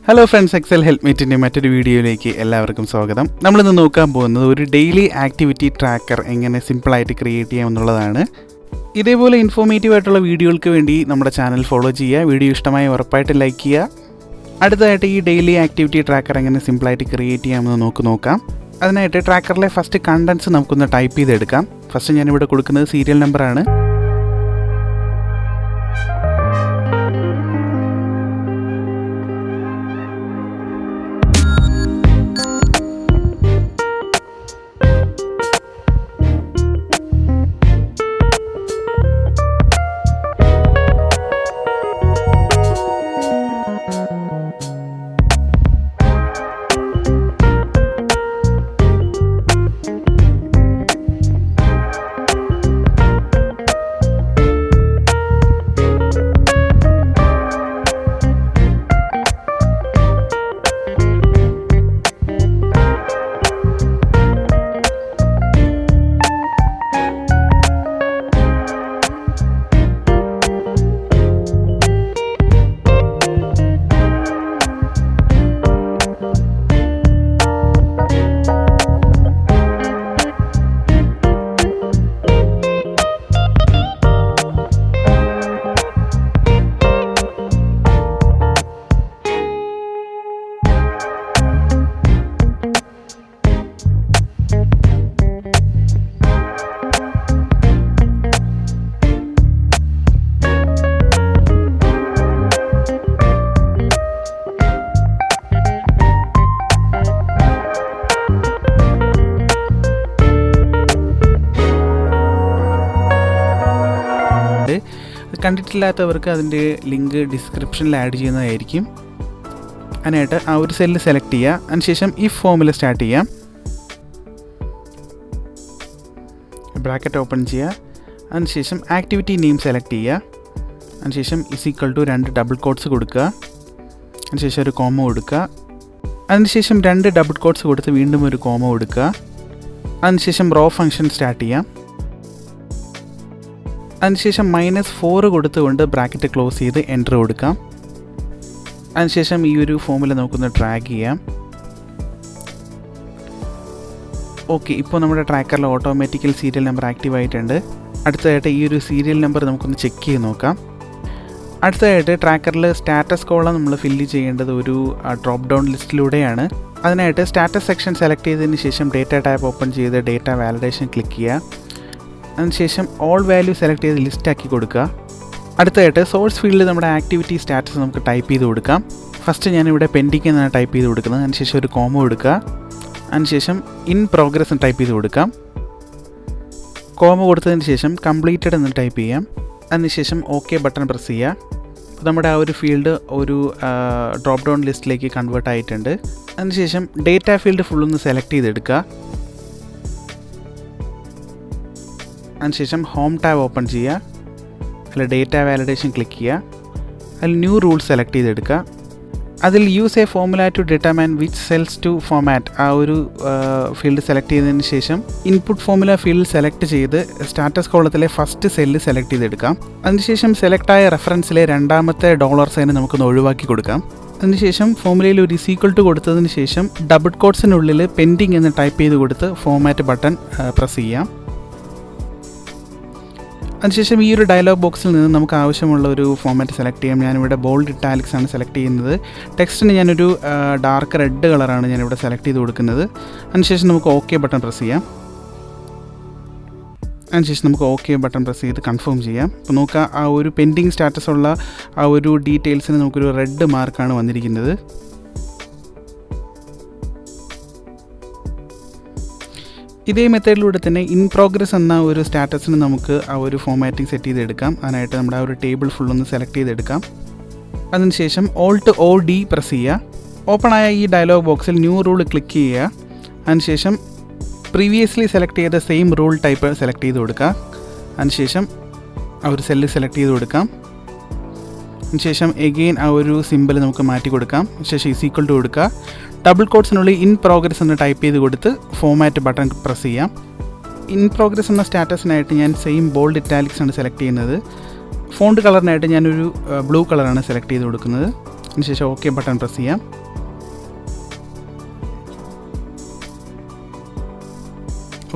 Hello friends, Excel help മീറ്റിൻ്റെ മറ്റൊരു വീഡിയോയിലേക്ക് എല്ലാവർക്കും സ്വാഗതം. നമ്മളിന്ന് നോക്കാൻ പോകുന്നത് ഒരു ഡെയിലി ആക്ടിവിറ്റി ട്രാക്കർ എങ്ങനെ സിമ്പിളായിട്ട് ക്രിയേറ്റ് ചെയ്യാമെന്നുള്ളതാണ്. ഇതേപോലെ ഇൻഫോർമേറ്റീവ് ആയിട്ടുള്ള വീഡിയോകൾക്ക് വേണ്ടി നമ്മുടെ ചാനൽ ഫോളോ ചെയ്യുക. വീഡിയോ ഇഷ്ടമായി ഉറപ്പായിട്ട് ലൈക്ക് ചെയ്യുക. അടുത്തതായിട്ട് ഈ ഡെയിലി ആക്ടിവിറ്റി ട്രാക്കർ എങ്ങനെ സിമ്പിളായിട്ട് ക്രിയേറ്റ് ചെയ്യാമെന്ന് നോക്കാം. അതിനായിട്ട് ട്രാക്കറിലെ ഫസ്റ്റ് കണ്ടൻസ് നമുക്കൊന്ന് ടൈപ്പ് ചെയ്തെടുക്കാം. ഫസ്റ്റ് ഞാനിവിടെ കൊടുക്കുന്നത് സീരിയൽ നമ്പറാണ്. കണ്ടിട്ടില്ലാത്തവർക്ക് അതിൻ്റെ ലിങ്ക് ഡിസ്ക്രിപ്ഷനിൽ ആഡ് ചെയ്യുന്നതായിരിക്കും. അതിനായിട്ട് ആ ഒരു സെല്ല് സെലക്ട് ചെയ്യുക. അതിനുശേഷം ഈ ഫോമിൽ സ്റ്റാർട്ട് ചെയ്യാം. ബ്രാക്കറ്റ് ഓപ്പൺ ചെയ്യുക. അതിനുശേഷം ആക്ടിവിറ്റി നെയിം സെലക്ട് ചെയ്യുക. അതിനുശേഷം = 2 ഡബിൾ കോട്ട്സ് കൊടുക്കുക. അതിനുശേഷം ഒരു കോമ കൊടുക്കുക. അതിനുശേഷം 2 ഡബിൾ കോട്ട്സ് കൊടുത്ത് വീണ്ടും ഒരു കോമ കൊടുക്കുക. അതിനുശേഷം റോ ഫംഗ്ഷൻ സ്റ്റാർട്ട് ചെയ്യാം. അതിനുശേഷം -4 കൊടുത്തുകൊണ്ട് ബ്രാക്കറ്റ് ക്ലോസ് ചെയ്ത് എൻ്റർ കൊടുക്കാം. അതിനുശേഷം ഈ ഒരു ഫോമിൽ നമുക്കൊന്ന് ഡ്രാഗ് ചെയ്യാം. ഓക്കെ, ഇപ്പോൾ നമ്മുടെ ട്രാക്കറിൽ ഓട്ടോമാറ്റിക്കൽ സീരിയൽ നമ്പർ ആക്റ്റീവ് ആയിട്ടുണ്ട്. അടുത്തതായിട്ട് ഈ ഒരു സീരിയൽ നമ്പർ നമുക്കൊന്ന് ചെക്ക് ചെയ്ത് നോക്കാം. അടുത്തതായിട്ട് ട്രാക്കറിൽ സ്റ്റാറ്റസ് കോളം നമ്മൾ ഫില്ല് ചെയ്യേണ്ടത് ഒരു ഡ്രോപ്പ് ഡൗൺ ലിസ്റ്റിലൂടെയാണ്. അതിനായിട്ട് സ്റ്റാറ്റസ് സെക്ഷൻ സെലക്ട് ചെയ്തതിന് ശേഷം ഡേറ്റ ടാബ് ഓപ്പൺ ചെയ്ത് ഡേറ്റ വാലിഡേഷൻ ക്ലിക്ക് ചെയ്യുക. അതിനുശേഷം ഓൾ വാല്യൂ സെലക്ട് ചെയ്ത് ലിസ്റ്റാക്കി കൊടുക്കുക. അടുത്തതായിട്ട് സോഴ്സ് ഫീൽഡിൽ നമ്മുടെ ആക്ടിവിറ്റി സ്റ്റാറ്റസ് നമുക്ക് ടൈപ്പ് ചെയ്ത് കൊടുക്കാം. ഫസ്റ്റ് ഞാനിവിടെ പെൻഡിങ് എന്നാണ് ടൈപ്പ് ചെയ്ത് കൊടുക്കുന്നത്. അതിനുശേഷം ഒരു കോമ കൊടുക്കുക. അതിനുശേഷം ഇൻ പ്രോഗ്രസ് ടൈപ്പ് ചെയ്ത് കൊടുക്കാം. കോമ കൊടുത്തതിന് ശേഷം കംപ്ലീറ്റഡ് എന്ന് ടൈപ്പ് ചെയ്യാം. അതിനുശേഷം ഓക്കെ ബട്ടൺ പ്രസ് ചെയ്യുക. അപ്പോൾ നമ്മുടെ ആ ഒരു ഫീൽഡ് ഒരു ഡ്രോപ്പ് ഡൗൺ ലിസ്റ്റിലേക്ക് കൺവേർട്ട് ആയിട്ടുണ്ട്. അതിനുശേഷം ഡേറ്റ ഫീൽഡ് ഫുള്ളൊന്ന് സെലക്ട് ചെയ്തെടുക്കുക. അതിനുശേഷം ഹോം ടാബ് ഓപ്പൺ ചെയ്യുക. അതിൽ ഡേറ്റ വാലിഡേഷൻ ക്ലിക്ക് ചെയ്യുക. അതിൽ ന്യൂ റൂൾ സെലക്ട് ചെയ്തെടുക്കുക. അതിൽ use a formula to determine which cells to format ആ ഒരു ഫീൽഡ് സെലക്ട് ചെയ്തതിന് ശേഷം ഇൻപുട്ട് ഫോർമുല ഫീൽഡ് സെലക്ട് ചെയ്ത് സ്റ്റാറ്റസ് കോളത്തിലെ ഫസ്റ്റ് സെല്ല് സെലക്ട് ചെയ്തെടുക്കാം. അതിനുശേഷം സെലക്റ്റായ റെഫറൻസിലെ രണ്ടാമത്തെ $സൈൻ നമുക്കൊന്ന് ഒഴിവാക്കി കൊടുക്കാം. അതിനുശേഷം ഫോർമുലയിൽ ഒരു = കൊടുത്തതിന് ശേഷം ഡബിൾ കോട്ട്സിനുള്ളിൽ പെൻഡിങ് എന്ന് ടൈപ്പ് ചെയ്ത് കൊടുത്ത് ഫോമാറ്റ് ബട്ടൺ പ്രസ് ചെയ്യാം. അതിനുശേഷം ഈ ഒരു ഡയലോഗ് ബോക്സിൽ നിന്ന് നമുക്ക് ആവശ്യമുള്ള ഒരു ഫോമാറ്റ് സെലക്ട് ചെയ്യാം. ഞാനിവിടെ ബോൾഡ് ഇറ്റാലിക്സ് ആണ് സെലക്ട് ചെയ്യുന്നത്. ടെക്സ്റ്റിന് ഞാനൊരു ഡാർക്ക് റെഡ് കളറാണ് ഞാനിവിടെ സെലക്ട് ചെയ്ത് കൊടുക്കുന്നത്. അതിനുശേഷം നമുക്ക് ഓക്കെ ബട്ടൺ പ്രസ് ചെയ്യാം. അതിനുശേഷം നമുക്ക് ഓക്കെ ബട്ടൺ പ്രസ് ചെയ്ത് കൺഫേം ചെയ്യാം. അപ്പോൾ നോക്കുക, ആ ഒരു പെൻഡിങ് സ്റ്റാറ്റസ് ഉള്ള ആ ഒരു ഡീറ്റെയിൽസിന് നമുക്കൊരു റെഡ് മാർക്കാണ് വന്നിരിക്കുന്നത്. ഇതേ മെത്തേഡിലൂടെ തന്നെ ഇൻ പ്രോഗ്രസ് എന്ന ഒരു സ്റ്റാറ്റസിന് നമുക്ക് ആ ഒരു ഫോമാറ്റിംഗ് സെറ്റ് ചെയ്തെടുക്കാം. അതിനായിട്ട് നമ്മുടെ ആ ഒരു ടേബിൾ ഫുള്ളൊന്ന് സെലക്ട് ചെയ്തെടുക്കാം. അതിനുശേഷം Alt+O+D പ്രസ് ചെയ്യുക. ഓപ്പണായ ഈ ഡയലോഗ് ബോക്സിൽ ന്യൂ റൂൾ ക്ലിക്ക് ചെയ്യുക. അതിനുശേഷം പ്രീവിയസ്ലി സെലക്ട് ചെയ്ത സെയിം റൂൾ ടൈപ്പ് സെലക്ട് ചെയ്ത് കൊടുക്കുക. അതിനുശേഷം ആ ഒരു സെല്ല് സെലക്ട് ചെയ്ത് കൊടുക്കാം. അതിനുശേഷം എഗെയിൻ ആ ഒരു സിമ്പിൾ നമുക്ക് മാറ്റി കൊടുക്കാം. ശേഷം = കൊടുക്കുക. ഡബിൾ കോട്ട്സിനുള്ളിൽ ഇൻ പ്രോഗ്രസ് എന്ന് ടൈപ്പ് ചെയ്ത് കൊടുത്ത് ഫോമാറ്റ് ബട്ടൺ പ്രസ് ചെയ്യാം. ഇൻ പ്രോഗ്രസ് എന്ന സ്റ്റാറ്റസിനായിട്ട് ഞാൻ സെയിം ബോൾഡ് ഇറ്റാലിക്സ് ആണ് സെലക്ട് ചെയ്യുന്നത്. ഫോണ്ട് കളറിനായിട്ട് ഞാനൊരു ബ്ലൂ കളറാണ് സെലക്ട് ചെയ്ത് കൊടുക്കുന്നത്. അതിനുശേഷം ഓക്കെ ബട്ടൺ പ്രസ് ചെയ്യാം.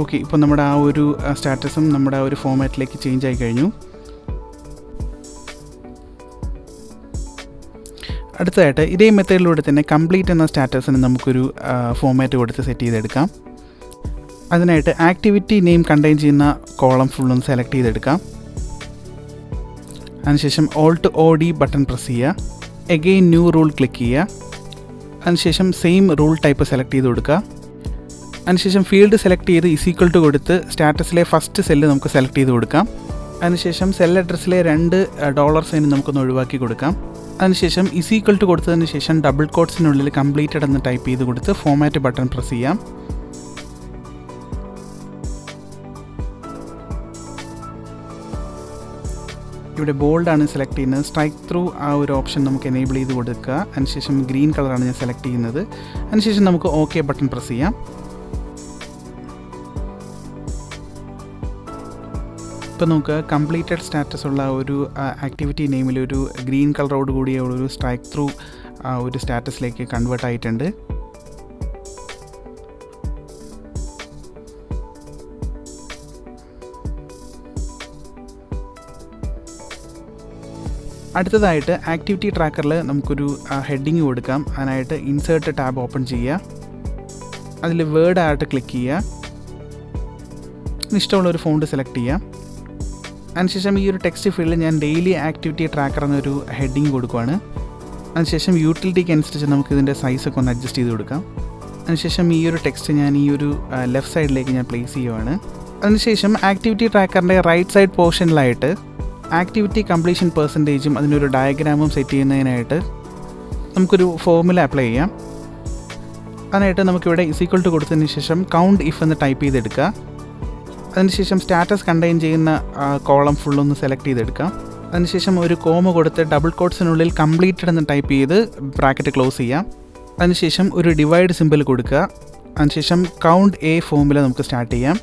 ഓക്കെ, ഇപ്പോൾ നമ്മുടെ ആ ഒരു സ്റ്റാറ്റസും നമ്മുടെ ആ ഒരു ഫോമാറ്റിലേക്ക് ചേഞ്ച് ആയി കഴിഞ്ഞു. അടുത്തതായിട്ട് ഇതേ മെത്തേഡിലൂടെ തന്നെ കംപ്ലീറ്റ് എന്ന സ്റ്റാറ്റസിന് നമുക്കൊരു ഫോമാറ്റ് കൊടുത്ത് സെറ്റ് ചെയ്തെടുക്കാം. അതിനായിട്ട് ആക്ടിവിറ്റി നെയിം കണ്ടെയ്ൻ ചെയ്യുന്ന കോളം ഫുള്ളൊന്ന് സെലക്ട് ചെയ്തെടുക്കാം. അതിനുശേഷം ഓൾട്ട് OD ബട്ടൺ പ്രസ് ചെയ്യുക. എഗെയിൻ ന്യൂ റൂൾ ക്ലിക്ക് ചെയ്യുക. അതിനുശേഷം സെയിം റൂൾ ടൈപ്പ് സെലക്ട് ചെയ്ത് കൊടുക്കുക. അതിനുശേഷം ഫീൽഡ് സെലക്ട് ചെയ്ത് ഈക്വൽ ടു കൊടുത്ത് സ്റ്റാറ്റസിലെ ഫസ്റ്റ് സെല്ല് നമുക്ക് സെലക്ട് ചെയ്ത് കൊടുക്കാം. അതിനുശേഷം സെൽ അഡ്രസ്സിലെ 2 ഡോളർ സൈൻ നമുക്കൊന്ന് ഒഴിവാക്കി കൊടുക്കാം. അതിനുശേഷം ഈക്വൽ ടു കൊടുത്തതിന് ശേഷം ഡബിൾ കോട്ട്സിനുള്ളിൽ കംപ്ലീറ്റഡ് എന്ന് ടൈപ്പ് ചെയ്ത് കൊടുത്ത് ഫോമാറ്റ് ബട്ടൺ പ്രസ് ചെയ്യാം. ഇവിടെ ബോൾഡാണ് സെലക്ട് ചെയ്യുന്നത്. സ്ട്രൈക്ക് ത്രൂ ആ ഒരു ഓപ്ഷൻ നമുക്ക് എനേബിൾ ചെയ്ത് കൊടുക്കുക. അതിനുശേഷം ഗ്രീൻ കളറാണ് ഞാൻ സെലക്ട് ചെയ്യുന്നത്. അതിനുശേഷം നമുക്ക് ഓക്കെ ബട്ടൺ പ്രസ് ചെയ്യാം. ഇപ്പോൾ നമുക്ക് കംപ്ലീറ്റഡ് സ്റ്റാറ്റസ് ഉള്ള ഒരു ആക്ടിവിറ്റി നെയിമിൽ ഒരു ഗ്രീൻ കളറോട് കൂടിയ ഒരു സ്ട്രൈക്ക് ത്രൂ ഒരു സ്റ്റാറ്റസിലേക്ക് കൺവേർട്ട് ആയിട്ടുണ്ട്. അടുത്തതായിട്ട് ആക്ടിവിറ്റി ട്രാക്കറിൽ നമുക്കൊരു ഹെഡിങ് കൊടുക്കാം. അതിനായിട്ട് ഇൻസേർട്ട് ടാബ് ഓപ്പൺ ചെയ്യുക. അതിൽ വേർഡ് ആയിട്ട് ക്ലിക്ക് ചെയ്യുക. ഇഷ്ടമുള്ളൊരു ഫോണ്ട് സെലക്ട് ചെയ്യാം. അതിനുശേഷം ഈ ഒരു ടെക്സ്റ്റ് ഫീൽഡിൽ ഞാൻ ഡെയിലി ആക്ടിവിറ്റി ട്രാക്കർ എന്നൊരു ഹെഡിങ് കൊടുക്കുകയാണ്. അതിനുശേഷം യൂട്ടിലിറ്റിക്ക് അനുസരിച്ച് നമുക്ക് ഇതിൻ്റെ സൈസൊക്കെ ഒന്ന് അഡ്ജസ്റ്റ് ചെയ്ത് കൊടുക്കാം. അതിനുശേഷം ഈ ഒരു ടെക്സ്റ്റ് ഞാൻ ഈ ഒരു ലെഫ്റ്റ് സൈഡിലേക്ക് ഞാൻ പ്ലേസ് ചെയ്യുവാണ്. അതിനുശേഷം ആക്ടിവിറ്റി ട്രാക്കറിൻ്റെ റൈറ്റ് സൈഡ് പോർഷനിലായിട്ട് ആക്ടിവിറ്റി കംപ്ലീഷൻ പെർസെൻറ്റേജും അതിനൊരു ഡയഗ്രാമും സെറ്റ് ചെയ്യുന്നതിനായിട്ട് നമുക്കൊരു ഫോർമുല അപ്ലൈ ചെയ്യാം. അതിനായിട്ട് നമുക്കിവിടെ ഈക്വൽ ടു കൊടുത്തതിന് ശേഷം കൗണ്ട് ഇഫ് എന്ന് ടൈപ്പ് ചെയ്തെടുക്കുക. അതിനുശേഷം സ്റ്റാറ്റസ് കണ്ടെയ്ൻ ചെയ്യുന്ന കോളം ഫുള്ളൊന്ന് സെലക്ട് ചെയ്തെടുക്കാം. അതിനുശേഷം ഒരു കോമ കൊടുത്ത് ഡബിൾ കോട്ട്സിനുള്ളിൽ കംപ്ലീറ്റഡ് എന്ന് ടൈപ്പ് ചെയ്ത് ബ്രാക്കറ്റ് ക്ലോസ് ചെയ്യാം. അതിനുശേഷം ഒരു ഡിവൈഡ് സിമ്പിൾ കൊടുക്കുക. അതിനുശേഷം കൗണ്ട് എ ഫോർമുല നമുക്ക് സ്റ്റാർട്ട് ചെയ്യാം.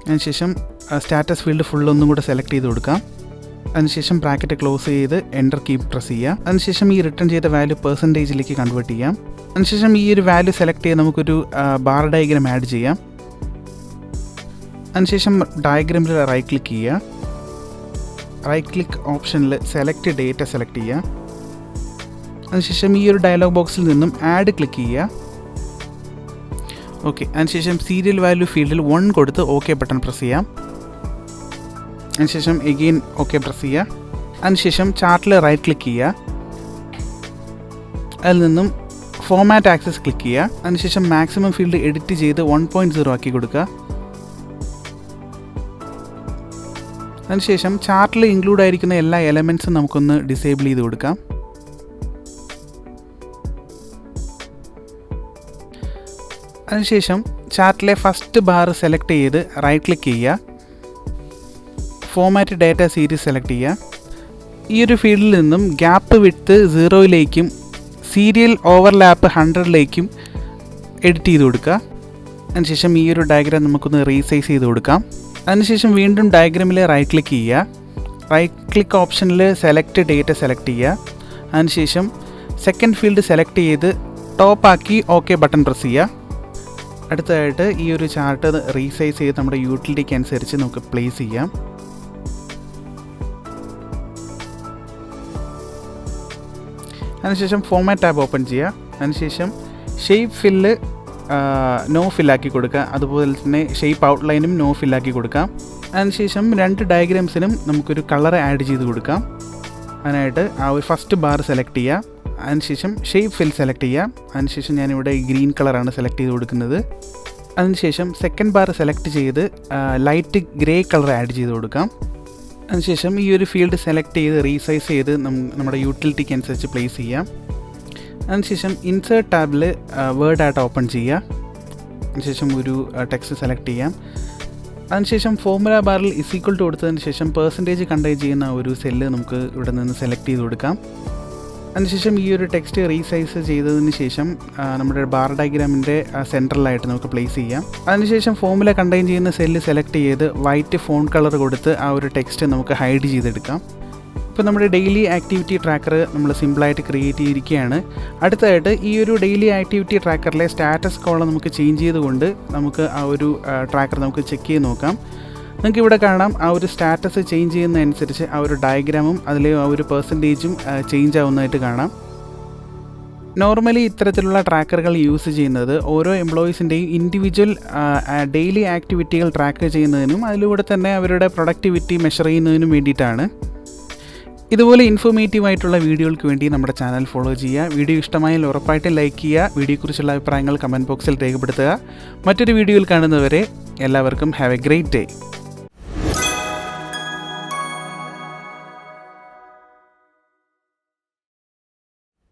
അതിനുശേഷം സ്റ്റാറ്റസ് ഫീൽഡ് ഫുള്ളൊന്നും കൂടെ സെലക്ട് ചെയ്ത് കൊടുക്കാം. അതിനുശേഷം ബ്രാക്കറ്റ് ക്ലോസ് ചെയ്ത് എൻ്റർ കീ പ്രസ് ചെയ്യുക. അതിനുശേഷം ഈ റിട്ടേൺ ചെയ്ത വാല്യൂ പെർസെൻറ്റേജിലേക്ക് കൺവേർട്ട് ചെയ്യാം. അതിനുശേഷം ഈ ഒരു വാല്യൂ സെലക്ട് ചെയ്ത് നമുക്കൊരു ബാർ ഡയഗ്രാം ആഡ് ചെയ്യാം. അതിനുശേഷം ഡയഗ്രാമിൽ റൈറ്റ് ക്ലിക്ക് ചെയ്യുക. റൈറ്റ് ക്ലിക്ക് ഓപ്ഷനിൽ സെലക്ട് ഡേറ്റ സെലക്ട് ചെയ്യുക. അതിനുശേഷം ഈ ഒരു ഡയലോഗ് ബോക്സിൽ നിന്നും ആഡ് ക്ലിക്ക് ചെയ്യുക. ഓക്കെ, അതിനുശേഷം സീരിയൽ വാല്യൂ ഫീൽഡിൽ 1 കൊടുത്ത് ഓക്കെ ബട്ടൺ പ്രസ് ചെയ്യാം. അതിനുശേഷം എഗെയിൻ ഓക്കെ പ്രസ് ചെയ്യുക. അതിനുശേഷം ചാർട്ടിൽ റൈറ്റ് ക്ലിക്ക് ചെയ്യുക. അതിൽ നിന്നും ഫോമാറ്റ് ആക്സസ് ക്ലിക്ക് ചെയ്യുക. അതിനുശേഷം മാക്സിമം ഫീൽഡ് എഡിറ്റ് ചെയ്ത് 1.0 ആക്കി കൊടുക്കുക. അതിനുശേഷം ചാർട്ടിൽ ഇൻക്ലൂഡ് ആയിരിക്കുന്ന എല്ലാ എലമെൻറ്റ്സും നമുക്കൊന്ന് ഡിസേബിൾ ചെയ്ത് കൊടുക്കാം. അതിനുശേഷം ചാർട്ടിലെ ഫസ്റ്റ് ബാർ സെലക്ട് ചെയ്ത് റൈറ്റ് ക്ലിക്ക് ചെയ്യുക. ഫോമാറ്റ് ഡാറ്റ സീരീസ് സെലക്ട് ചെയ്യുക. ഈ ഒരു ഫീൽഡിൽ നിന്നും ഗ്യാപ്പ് വിഡ്ത്ത് 0യിലേക്കും സീരിയൽ ഓവർലാപ്പ് 100ലേക്കും എഡിറ്റ് ചെയ്ത് കൊടുക്കുക. അതിനുശേഷം ഈ ഒരു ഡയഗ്രാം നമുക്കൊന്ന് റീസൈസ് ചെയ്ത് കൊടുക്കാം. അതിനുശേഷം വീണ്ടും ഡയഗ്രാമിൽ റൈറ്റ് ക്ലിക്ക് ചെയ്യുക. റൈറ്റ് ക്ലിക്ക് ഓപ്ഷനിൽ സെലക്ട് ഡേറ്റ സെലക്ട് ചെയ്യുക. അതിനുശേഷം സെക്കൻഡ് ഫീൽഡ് സെലക്ട് ചെയ്ത് ടോപ്പാക്കി ഓക്കെ ബട്ടൺ പ്രസ് ചെയ്യുക. അടുത്തതായിട്ട് ഈ ഒരു ചാർട്ട് റീസൈസ് ചെയ്ത് നമ്മുടെ യൂട്ടിലിറ്റിക്ക് അനുസരിച്ച് നമുക്ക് പ്ലേസ് ചെയ്യാം. അതിനുശേഷം ഫോമാറ്റ് ടാബ് ഓപ്പൺ ചെയ്യുക. അതിനുശേഷം ഷേപ്പ് ഫില്ല് നോ ഫില്ലാക്കി കൊടുക്കുക. അതുപോലെ തന്നെ ഷേപ്പ് ഔട്ട്ലൈനും നോ ഫില്ലാക്കി കൊടുക്കാം. അതിനുശേഷം 2 ഡയഗ്രാംസിനും നമുക്കൊരു കളർ ആഡ് ചെയ്ത് കൊടുക്കാം. അതിനായിട്ട് ആ ഒരു ഫസ്റ്റ് ബാർ സെലക്ട് ചെയ്യുക. അതിനുശേഷം ഷേപ്പ് ഫിൽ സെലക്ട് ചെയ്യാം. അതിനുശേഷം ഞാനിവിടെ ഗ്രീൻ കളറാണ് സെലക്ട് ചെയ്ത് കൊടുക്കുന്നത്. അതിനുശേഷം സെക്കൻഡ് ബാർ സെലക്ട് ചെയ്ത് ലൈറ്റ് ഗ്രേ കളർ ആഡ് ചെയ്ത് കൊടുക്കാം. അതിനുശേഷം ഈ ഒരു ഫീൽഡ് സെലക്ട് ചെയ്ത് റീസൈസ് ചെയ്ത് നമ്മുടെ യൂട്ടിലിറ്റിക്ക് അനുസരിച്ച് പ്ലേസ് ചെയ്യാം. അതിനുശേഷം ഇൻസേർട്ട് ടാബിൽ വേർഡ് ആയിട്ട് ഓപ്പൺ ചെയ്യുക. അതിനുശേഷം ഒരു ടെക്സ്റ്റ് സെലക്ട് ചെയ്യാം. അതിനുശേഷം ഫോർമുല ബാറിൽ ഈക്വൽ ടു കൊടുത്തതിന് ശേഷം പെർസെൻറ്റേജ് കണ്ടെയ്ൻ ചെയ്യുന്ന ഒരു സെല്ല് നമുക്ക് ഇവിടെ നിന്ന് സെലക്ട് ചെയ്ത് കൊടുക്കാം. അതിനുശേഷം ഈ ഒരു ടെക്സ്റ്റ് റീസൈസ് ചെയ്തതിന് ശേഷം നമ്മുടെ ബാർ ഡയഗ്രാമിൻ്റെ സെൻട്രലായിട്ട് നമുക്ക് പ്ലേസ് ചെയ്യാം. അതിനുശേഷം ഫോമുല കണ്ടെയ്ൻ ചെയ്യുന്ന സെല്ല് സെലക്ട് ചെയ്ത് വൈറ്റ് ഫോൺ കളർ കൊടുത്ത് ആ ഒരു ടെക്സ്റ്റ് നമുക്ക് ഹൈഡ് ചെയ്തെടുക്കാം. ഇപ്പോൾ നമ്മുടെ ഡെയിലി ആക്ടിവിറ്റി ട്രാക്കർ നമ്മൾ സിമ്പിളായിട്ട് ക്രിയേറ്റ് ചെയ്തിരിക്കുകയാണ്. അടുത്തതായിട്ട് ഈ ഒരു ഡെയിലി ആക്ടിവിറ്റി ട്രാക്കറിലെ സ്റ്റാറ്റസ് കോളം നമുക്ക് ചേഞ്ച് ചെയ്തുകൊണ്ട് നമുക്ക് ആ ഒരു ട്രാക്കർ നമുക്ക് ചെക്ക് ചെയ്ത് നോക്കാം. നിങ്ങൾക്ക് ഇവിടെ കാണാം ആ ഒരു സ്റ്റാറ്റസ് ചേഞ്ച് ചെയ്യുന്നതനുസരിച്ച് ആ ഒരു ഡയഗ്രാമും അതിലെ ആ ഒരു പെർസെൻറ്റേജും ചേഞ്ച് ആവുന്നതായിട്ട് കാണാം. നോർമലി ഇത്തരത്തിലുള്ള ട്രാക്കറുകൾ യൂസ് ചെയ്യുന്നത് ഓരോ എംപ്ലോയീസിൻ്റെയും ഇൻഡിവിജ്വൽ ഡെയിലി ആക്ടിവിറ്റികൾ ട്രാക്ക് ചെയ്യുന്നതിനും അതിലൂടെ തന്നെ അവരുടെ പ്രൊഡക്ടിവിറ്റി മെഷർ ചെയ്യുന്നതിനും വേണ്ടിയിട്ടാണ്. ഇതുപോലെ ഇൻഫോർമേറ്റീവ് ആയിട്ടുള്ള വീഡിയോകൾക്ക് വേണ്ടി നമ്മുടെ ചാനൽ ഫോളോ ചെയ്യുക. വീഡിയോ ഇഷ്ടമായാൽ ഉറപ്പായിട്ടും ലൈക്ക് ചെയ്യുക. വീഡിയോയെക്കുറിച്ചുള്ള അഭിപ്രായങ്ങൾ കമൻറ്റ് ബോക്സിൽ രേഖപ്പെടുത്തുക. മറ്റൊരു വീഡിയോയിൽ കാണുന്നവരെ എല്ലാവർക്കും ഹാവ് എ ഗ്രേറ്റ് ഡേ.